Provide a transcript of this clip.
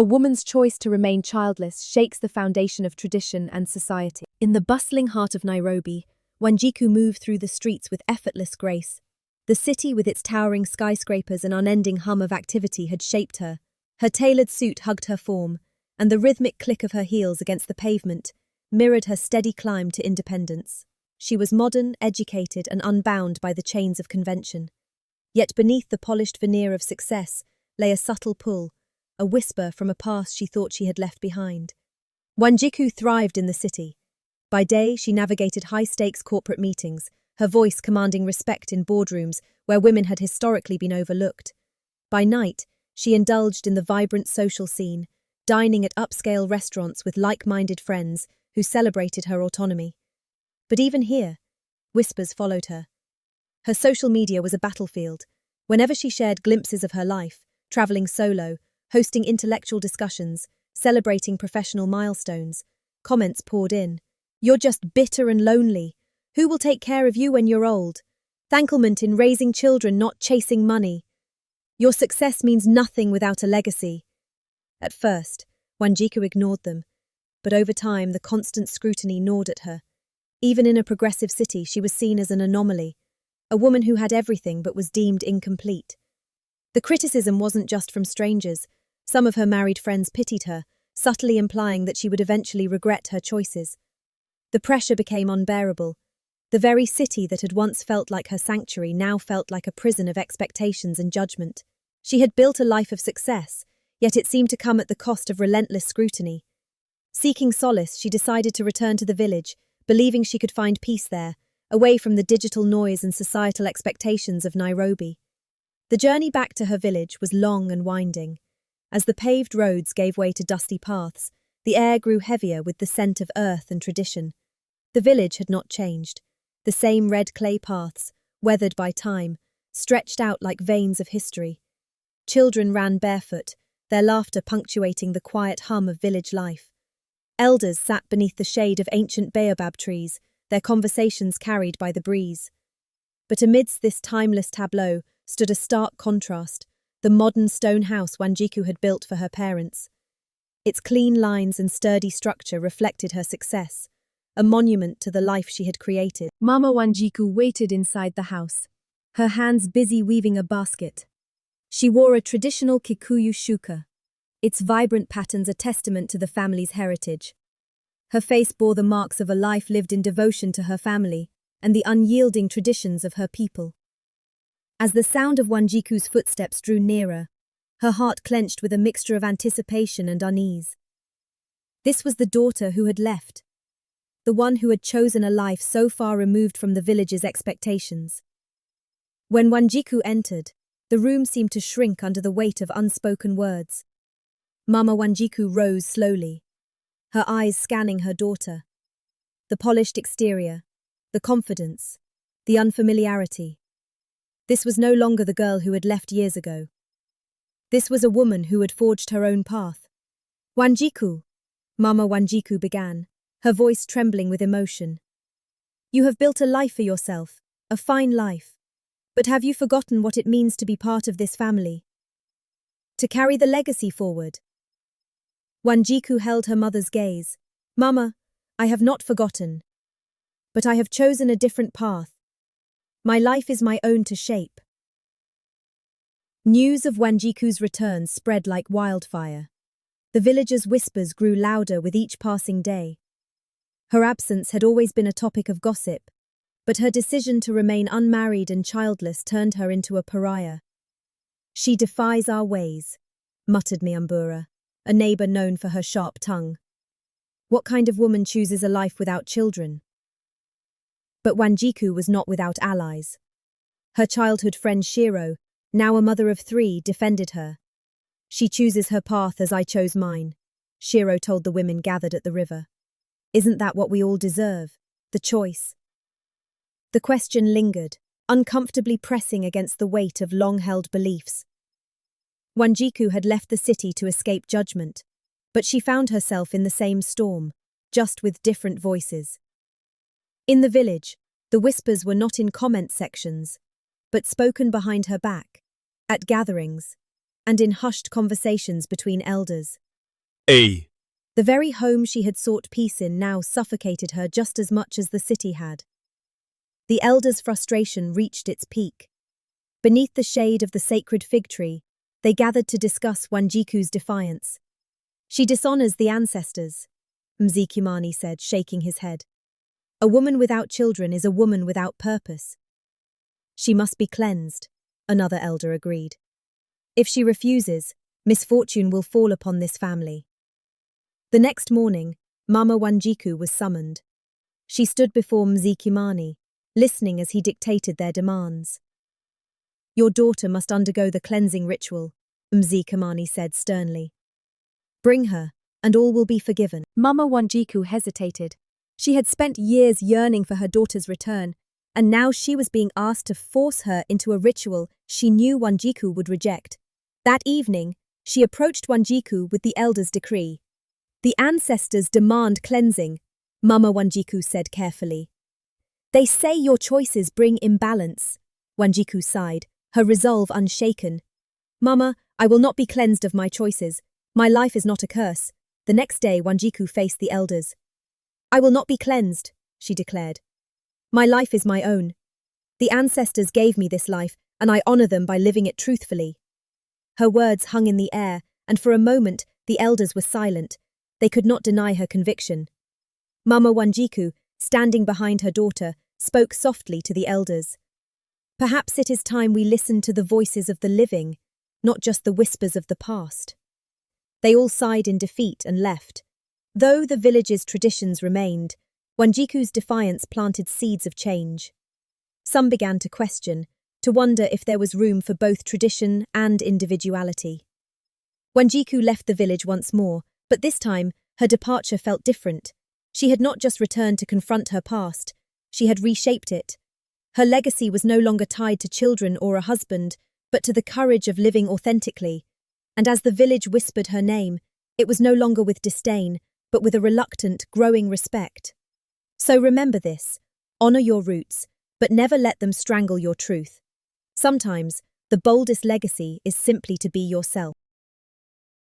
A woman's choice to remain childless shakes the foundation of tradition and society. In the bustling heart of Nairobi, Wanjiku moved through the streets with effortless grace. The city, with its towering skyscrapers and unending hum of activity, had shaped her. Her tailored suit hugged her form, and the rhythmic click of her heels against the pavement mirrored her steady climb to independence. She was modern, educated, and unbound by the chains of convention. Yet beneath the polished veneer of success lay a subtle pull, a whisper from a past she thought she had left behind. Wanjiku thrived in the city. By day, she navigated high-stakes corporate meetings, her voice commanding respect in boardrooms where women had historically been overlooked. By night, she indulged in the vibrant social scene, dining at upscale restaurants with like-minded friends who celebrated her autonomy. But even here, whispers followed her. Her social media was a battlefield. Whenever she shared glimpses of her life, traveling solo, hosting intellectual discussions, celebrating professional milestones, comments poured in. "You're just bitter and lonely. Who will take care of you when you're old? Thankfulment in raising children, not chasing money. Your success means nothing without a legacy." At first, Wanjiku ignored them, but over time the constant scrutiny gnawed at her. Even in a progressive city, she was seen as an anomaly, a woman who had everything but was deemed incomplete. The criticism wasn't just from strangers. Some of her married friends pitied her, subtly implying that she would eventually regret her choices. The pressure became unbearable. The very city that had once felt like her sanctuary now felt like a prison of expectations and judgment. She had built a life of success, yet it seemed to come at the cost of relentless scrutiny. Seeking solace, she decided to return to the village, believing she could find peace there, away from the digital noise and societal expectations of Nairobi. The journey back to her village was long and winding. As the paved roads gave way to dusty paths, the air grew heavier with the scent of earth and tradition. The village had not changed. The same red clay paths, weathered by time, stretched out like veins of history. Children ran barefoot, their laughter punctuating the quiet hum of village life. Elders sat beneath the shade of ancient baobab trees, their conversations carried by the breeze. But amidst this timeless tableau stood a stark contrast, the modern stone house Wanjiku had built for her parents. Its clean lines and sturdy structure reflected her success, a monument to the life she had created. Mama Wanjiku waited inside the house, her hands busy weaving a basket. She wore a traditional Kikuyu shuka, its vibrant patterns a testament to the family's heritage. Her face bore the marks of a life lived in devotion to her family and the unyielding traditions of her people. As the sound of Wanjiku's footsteps drew nearer, her heart clenched with a mixture of anticipation and unease. This was the daughter who had left, the one who had chosen a life so far removed from the village's expectations. When Wanjiku entered, the room seemed to shrink under the weight of unspoken words. Mama Wanjiku rose slowly, her eyes scanning her daughter. The polished exterior, the confidence, the unfamiliarity. This was no longer the girl who had left years ago. This was a woman who had forged her own path. "Wanjiku," Mama Wanjiku began, her voice trembling with emotion. "You have built a life for yourself, a fine life. But have you forgotten what it means to be part of this family? To carry the legacy forward?" Wanjiku held her mother's gaze. "Mama, I have not forgotten. But I have chosen a different path. My life is my own to shape." News of Wanjiku's return spread like wildfire. The villagers' whispers grew louder with each passing day. Her absence had always been a topic of gossip, but her decision to remain unmarried and childless turned her into a pariah. "She defies our ways," muttered Nyambura, a neighbor known for her sharp tongue. "What kind of woman chooses a life without children?" But Wanjiku was not without allies. Her childhood friend Shiro, now a mother of 3, defended her. "She chooses her path as I chose mine," Shiro told the women gathered at the river. "Isn't that what we all deserve? The choice?" The question lingered, uncomfortably pressing against the weight of long-held beliefs. Wanjiku had left the city to escape judgment, but she found herself in the same storm, just with different voices. In the village, the whispers were not in comment sections, but spoken behind her back, at gatherings, and in hushed conversations between elders. A. The very home she had sought peace in now suffocated her just as much as the city had. The elders' frustration reached its peak. Beneath the shade of the sacred fig tree, they gathered to discuss Wanjiku's defiance. She dishonors the ancestors, Mzikimani said, shaking his head. A woman without children is a woman without purpose. She must be cleansed, another elder agreed. If she refuses, misfortune will fall upon this family. The next morning, Mama Wanjiku was summoned. She stood before Mzikimani, listening as he dictated their demands. Your daughter must undergo the cleansing ritual, Mzikimani said sternly. Bring her, and all will be forgiven. Mama Wanjiku hesitated. She had spent years yearning for her daughter's return, and now she was being asked to force her into a ritual she knew Wanjiku would reject. That evening, she approached Wanjiku with the elder's decree. The ancestors demand cleansing, Mama Wanjiku said carefully. They say your choices bring imbalance, Wanjiku sighed, her resolve unshaken. Mama, I will not be cleansed of my choices. My life is not a curse. The next day, Wanjiku faced the elders. I will not be cleansed, she declared. My life is my own. The ancestors gave me this life, and I honor them by living it truthfully. Her words hung in the air, and for a moment, the elders were silent. They could not deny her conviction. Mama Wanjiku, standing behind her daughter, spoke softly to the elders. Perhaps it is time we listen to the voices of the living, not just the whispers of the past. They all sighed in defeat and left. Though the village's traditions remained, Wanjiku's defiance planted seeds of change. Some began to question, to wonder if there was room for both tradition and individuality. Wanjiku left the village once more, but this time, her departure felt different. She had not just returned to confront her past, she had reshaped it. Her legacy was no longer tied to children or a husband, but to the courage of living authentically. And as the village whispered her name, it was no longer with disdain, but with a reluctant, growing respect. So remember this, honor your roots, but never let them strangle your truth. Sometimes, the boldest legacy is simply to be yourself.